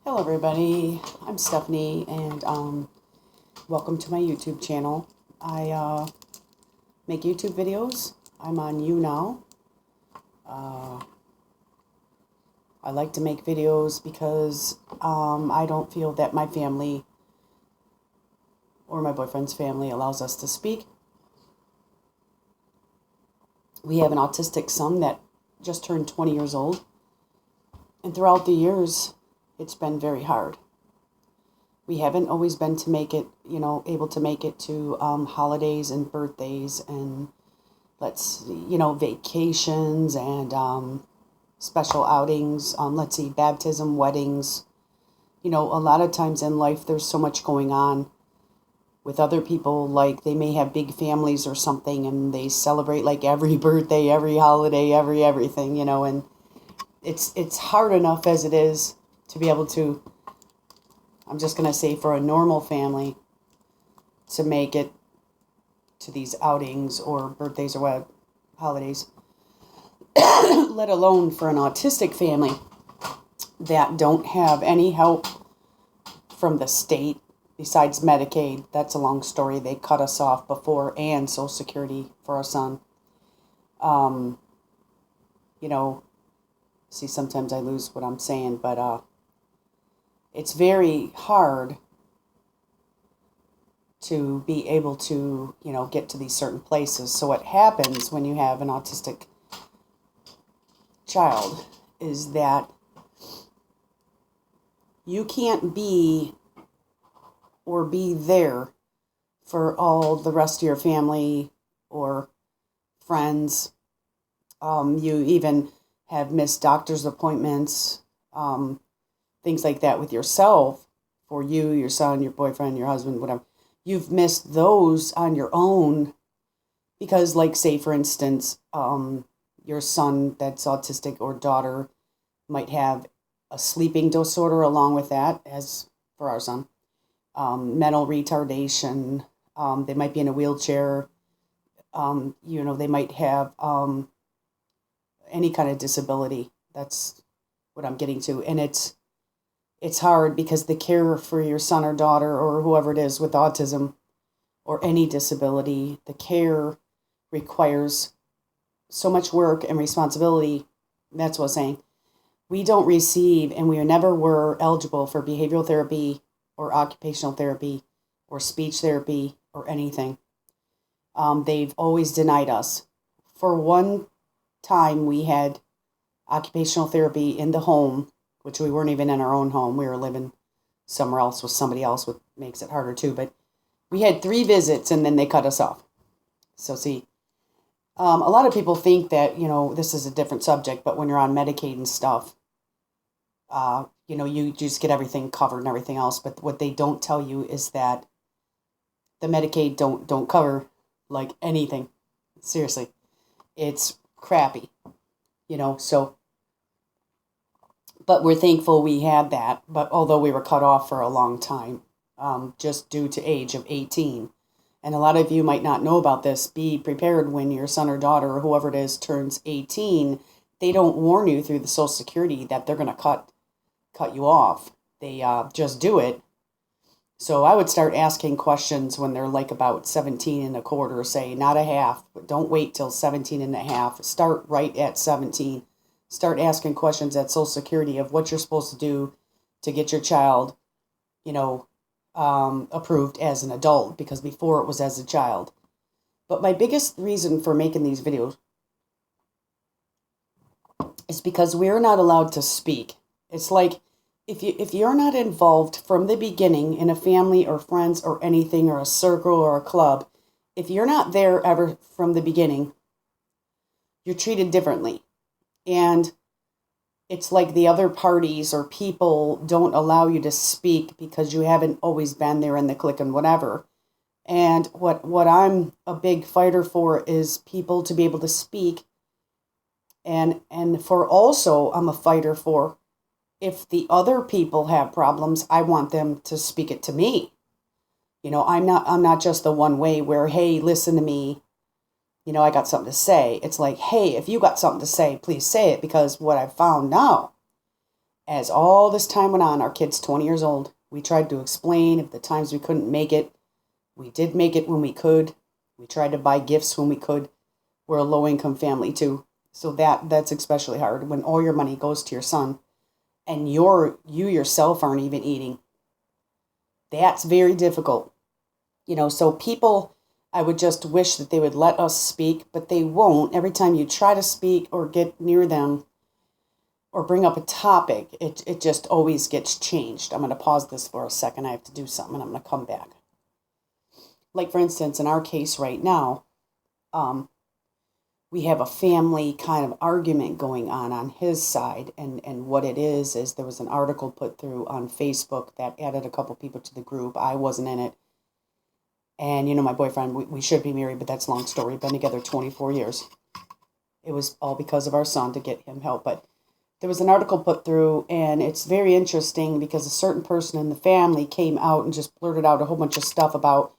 Hello everybody, I'm Stephanie and welcome to my YouTube channel. I make YouTube videos. I'm on YouNow. I like to make videos because I don't feel that my family or my boyfriend's family allows us to speak. We have an autistic son that just turned 20 years old, and throughout the years it's been very hard. We haven't always been to make it, able to make it to holidays and birthdays and vacations and special outings. Baptism, weddings. A lot of times in life there's so much going on with other people, like they may have big families or something and they celebrate like every birthday, every holiday, everything, and it's hard enough as it is to be able to, I'm just going to say, for a normal family to make it to these outings or birthdays or what holidays, let alone for an autistic family that don't have any help from the state besides Medicaid. That's a long story. They cut us off before, and Social Security for our son. See, sometimes I lose what I'm saying, but it's very hard to be able to, get to these certain places. So what happens when you have an autistic child is that you can't be there for all the rest of your family or friends. You even have missed doctor's appointments, things like that with yourself, for you, your son, your boyfriend, your husband, whatever. You've missed those on your own because, like, say, for instance, your son that's autistic or daughter might have a sleeping disorder along with that, as for our son, mental retardation. They might be in a wheelchair. They might have any kind of disability. That's what I'm getting to. And it's hard because the care for your son or daughter or whoever it is with autism or any disability, the care requires so much work and responsibility. That's what I'm saying. We don't receive, and we never were eligible for behavioral therapy or occupational therapy or speech therapy or anything. They've always denied us. For one time, we had occupational therapy in the home, which we weren't even in our own home. We were living somewhere else with somebody else, which makes it harder too. But we had 3 visits and then they cut us off. So see, a lot of people think that, this is a different subject, but when you're on Medicaid and stuff, you just get everything covered and everything else. But what they don't tell you is that the Medicaid don't cover like anything. Seriously, it's crappy, so. But we're thankful we had that. But although we were cut off for a long time, just due to age of 18. And a lot of you might not know about this. Be prepared when your son or daughter or whoever it is turns 18. They don't warn you through the Social Security that they're going to cut you off. They just do it. So I would start asking questions when they're like about 17 and a quarter, say, not a half, but don't wait till 17 and a half. Start right at 17. Start asking questions at Social Security of what you're supposed to do to get your child, approved as an adult, because before it was as a child. But my biggest reason for making these videos is because we're not allowed to speak. It's like if you're not involved from the beginning in a family or friends or anything or a circle or a club, if you're not there ever from the beginning, you're treated differently. And it's like the other parties or people don't allow you to speak because you haven't always been there in the clique and whatever. And what I'm a big fighter for is people to be able to speak. And for also, I'm a fighter for, if the other people have problems, I want them to speak it to me. I'm not just the one way where, hey, listen to me. I got something to say. It's like, hey, if you got something to say, please say it, because what I've found now As all this time went on, our kid's 20 years old. We tried to explain if the times we couldn't make it. We did make it when we could. We tried to buy gifts when we could. We're a low-income family too. So that's especially hard when all your money goes to your son and you yourself aren't even eating. That's very difficult. So people, I would just wish that they would let us speak, but they won't. Every time you try to speak or get near them or bring up a topic, it just always gets changed. I'm going to pause this for a second. I have to do something and I'm going to come back. Like, for instance, in our case right now, we have a family kind of argument going on his side. And what it is there was an article put through on Facebook that added a couple people to the group. I wasn't in it. And, my boyfriend, we should be married, but that's a long story. Been together 24 years. It was all because of our son to get him help. But there was an article put through, and it's very interesting because a certain person in the family came out and just blurted out a whole bunch of stuff about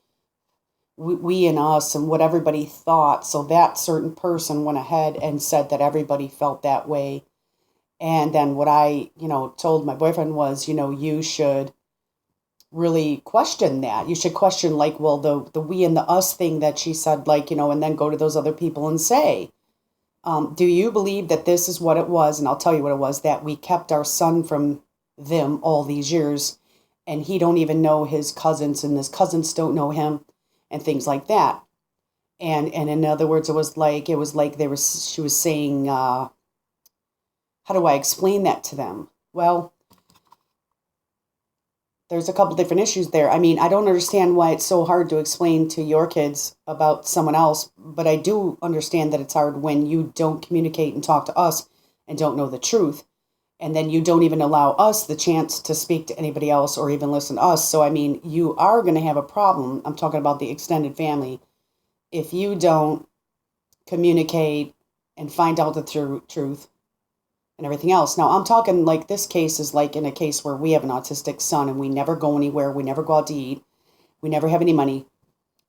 we and us and what everybody thought. So that certain person went ahead and said that everybody felt that way. And then what I, told my boyfriend was, you should really question that. You should question, like, well, the we and the us thing that she said, like, and then go to those other people and say, do you believe that this is what it was? And I'll tell you what it was, that we kept our son from them all these years, and he don't even know his cousins, and his cousins don't know him, and things like that. And in other words, it was like she was saying, how do I explain that to them? Well, there's a couple different issues there. I mean, I don't understand why it's so hard to explain to your kids about someone else, but I do understand that it's hard when you don't communicate and talk to us and don't know the truth. And then you don't even allow us the chance to speak to anybody else or even listen to us. So, I mean, you are going to have a problem. I'm talking about the extended family. If you don't communicate and find out the truth and everything else. Now, I'm talking like this case is like in a case where we have an autistic son and we never go anywhere. We never go out to eat. We never have any money.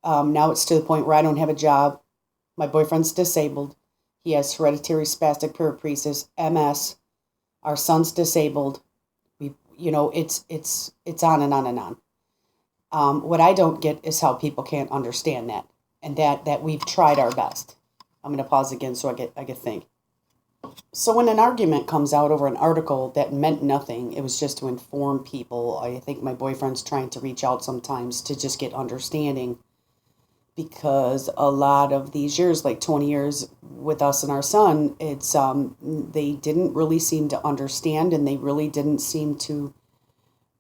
Now it's to the point where I don't have a job. My boyfriend's disabled. He has hereditary spastic periparesis, MS. Our son's disabled. It's on and on and on. What I don't get is how people can't understand that, and that we've tried our best. I'm going to pause again so I get think. So when an argument comes out over an article that meant nothing, it was just to inform people. I think my boyfriend's trying to reach out sometimes to just get understanding, because a lot of these years, like 20 years with us and our son, it's they didn't really seem to understand, and they really didn't seem to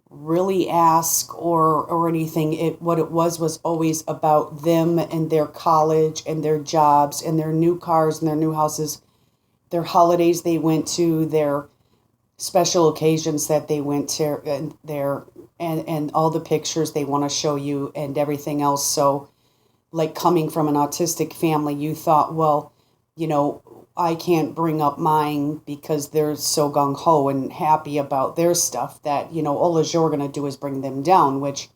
really ask or anything. What it was always about them and their college and their jobs and their new cars and their new houses, their holidays they went to, their special occasions that they went to, and all the pictures they want to show you and everything else. So, like, coming from an autistic family, you thought, well, I can't bring up mine because they're so gung-ho and happy about their stuff that, all you're going to do is bring them down, which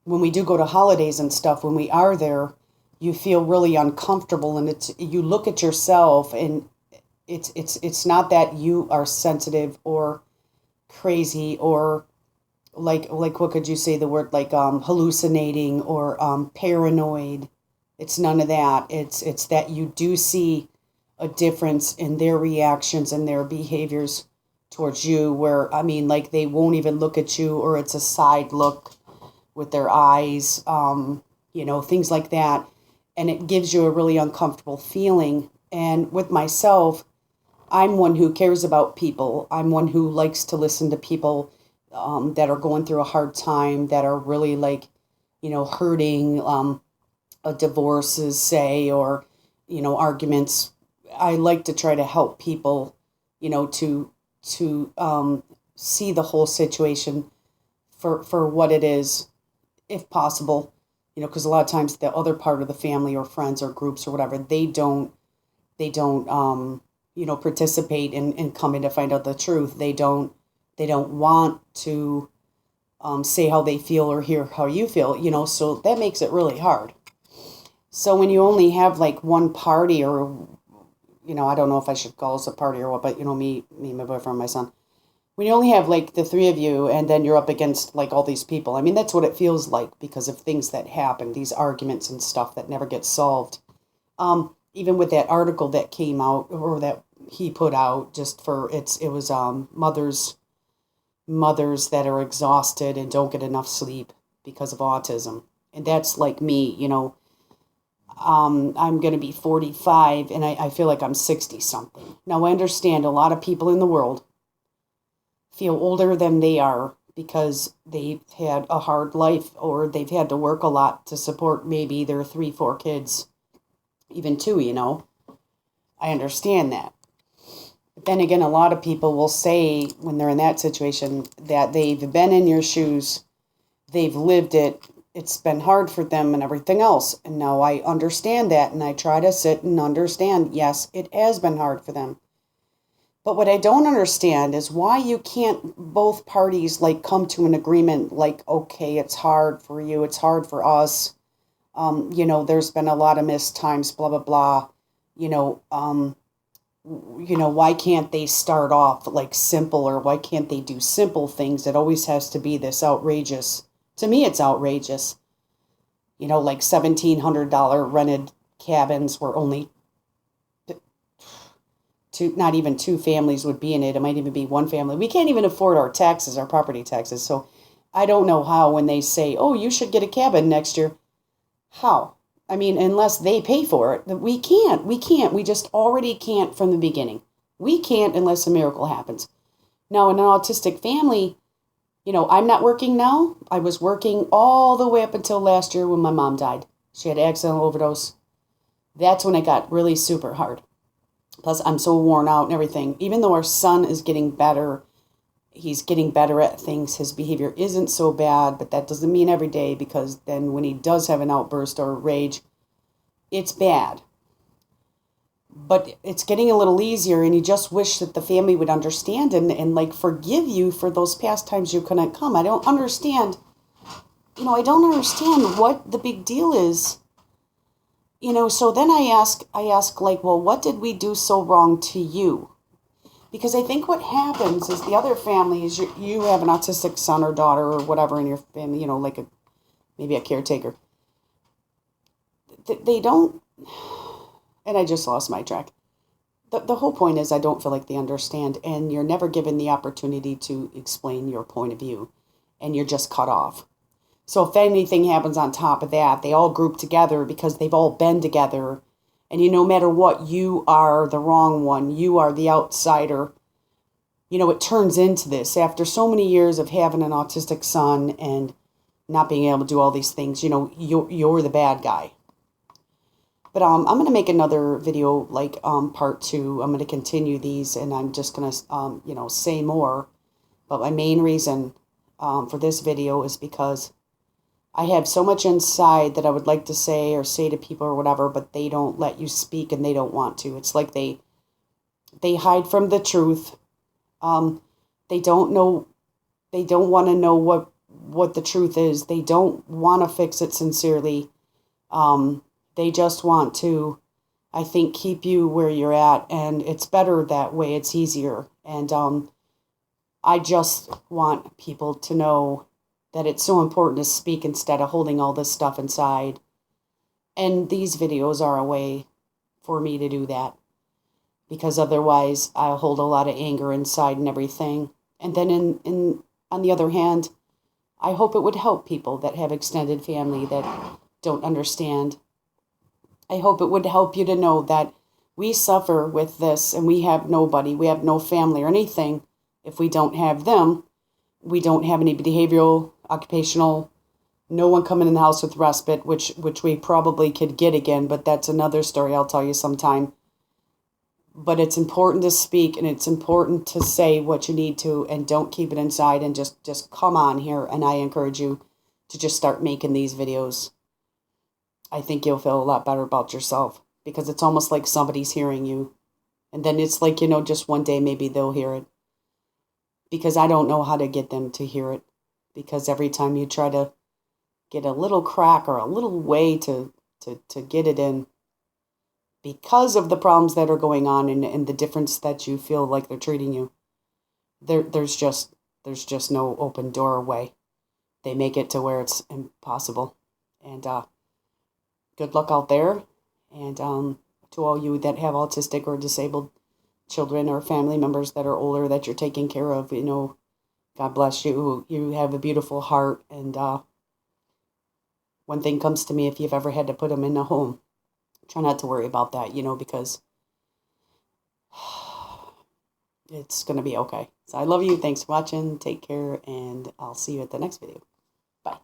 when we do go to holidays and stuff, when we are there, you feel really uncomfortable, and you look at yourself, and it's not that you are sensitive or crazy or like what could you say the word, like hallucinating or paranoid. It's none of that. It's that you do see a difference in their reactions and their behaviors towards you, where, I mean, like, they won't even look at you, or it's a side look with their eyes, things like that. And it gives you a really uncomfortable feeling. And with myself, I'm one who cares about people. I'm one who likes to listen to people that are going through a hard time, that are really, like, hurting, a divorces, say, or, arguments. I like to try to help people, to see the whole situation for what it is, if possible, because a lot of times the other part of the family or friends or groups or whatever, they don't participate in coming to find out the truth. They don't want to say how they feel or hear how you feel, so that makes it really hard. So when you only have like one party, or, I don't know if I should call this a party or what, but, me, my boyfriend, my son, when you only have like the three of you and then you're up against like all these people. I mean, that's what it feels like because of things that happen, these arguments and stuff that never get solved. Even with that article that came out or that he put out just for it was mothers that are exhausted and don't get enough sleep because of autism. And that's like me, I'm going to be 45 and I feel like I'm 60 something. Now, I understand a lot of people in the world feel older than they are because they've had a hard life or they've had to work a lot to support maybe their 3, 4 kids, even 2. I understand that. But then again, a lot of people will say when they're in that situation that they've been in your shoes, they've lived it, it's been hard for them and everything else. And now I understand that and I try to sit and understand, yes, it has been hard for them. But what I don't understand is why you can't both parties like come to an agreement like, okay, it's hard for you, it's hard for us. There's been a lot of missed times, blah, blah, blah. Why can't they start off like simple or why can't they do simple things? It always has to be this outrageous. To me, it's outrageous. Like $1,700 rented cabins where only two, not even 2 families would be in it. It might even be 1 family. We can't even afford our taxes, our property taxes. So I don't know how when they say, oh, you should get a cabin next year. How? I mean, unless they pay for it, we can't. We just already can't from the beginning. We can't unless a miracle happens. Now, in an autistic family, I'm not working now. I was working all the way up until last year when my mom died. She had accidental overdose. That's when it got really super hard. Plus, I'm so worn out and everything. Even though our son is getting better, he's getting better at things. His behavior isn't so bad, but that doesn't mean every day because then when he does have an outburst or rage, it's bad. But it's getting a little easier, and you just wish that the family would understand and like forgive you for those past times you couldn't come. I don't understand. I don't understand what the big deal is. So then I ask like, well, what did we do so wrong to you? Because I think what happens is the other family is you have an autistic son or daughter or whatever in your family, like maybe a caretaker. They don't, and I just lost my track. The whole point is I don't feel like they understand, and you're never given the opportunity to explain your point of view, and you're just cut off. So if anything happens on top of that, they all group together because they've all been together. And no matter what, you are the wrong one. You are the outsider. It turns into this. After so many years of having an autistic son and not being able to do all these things, you're the bad guy. But I'm going to make another video like part 2. I'm going to continue these and I'm just going to, say more. But my main reason for this video is because I have so much inside that I would like to say or say to people or whatever, but they don't let you speak and they don't want to. It's like they hide from the truth. They don't know. They don't want to know what the truth is. They don't want to fix it sincerely. They just want to, I think, keep you where you're at, and it's better that way. It's easier, and I just want people to know that it's so important to speak instead of holding all this stuff inside. And these videos are a way for me to do that. Because otherwise I'll hold a lot of anger inside and everything. And then on the other hand, I hope it would help people that have extended family that don't understand. I hope it would help you to know that we suffer with this and we have nobody, we have no family or anything. If we don't have them, we don't have any behavioral, occupational, no one coming in the house with respite, which we probably could get again, but that's another story I'll tell you sometime. But it's important to speak and it's important to say what you need to and don't keep it inside and just come on here. And I encourage you to just start making these videos. I think you'll feel a lot better about yourself because it's almost like somebody's hearing you. And then it's like, just one day maybe they'll hear it. Because I don't know how to get them to hear it. Because every time you try to get a little crack or a little way to get it in, because of the problems that are going on and the difference that you feel like they're treating you, there's just no open doorway. They make it to where it's impossible. And good luck out there. And to all you that have autistic or disabled children or family members that are older that you're taking care of, God bless you. You have a beautiful heart. And one thing comes to me, if you've ever had to put them in a home, try not to worry about that, because it's going to be okay. So I love you. Thanks for watching. Take care. And I'll see you at the next video. Bye.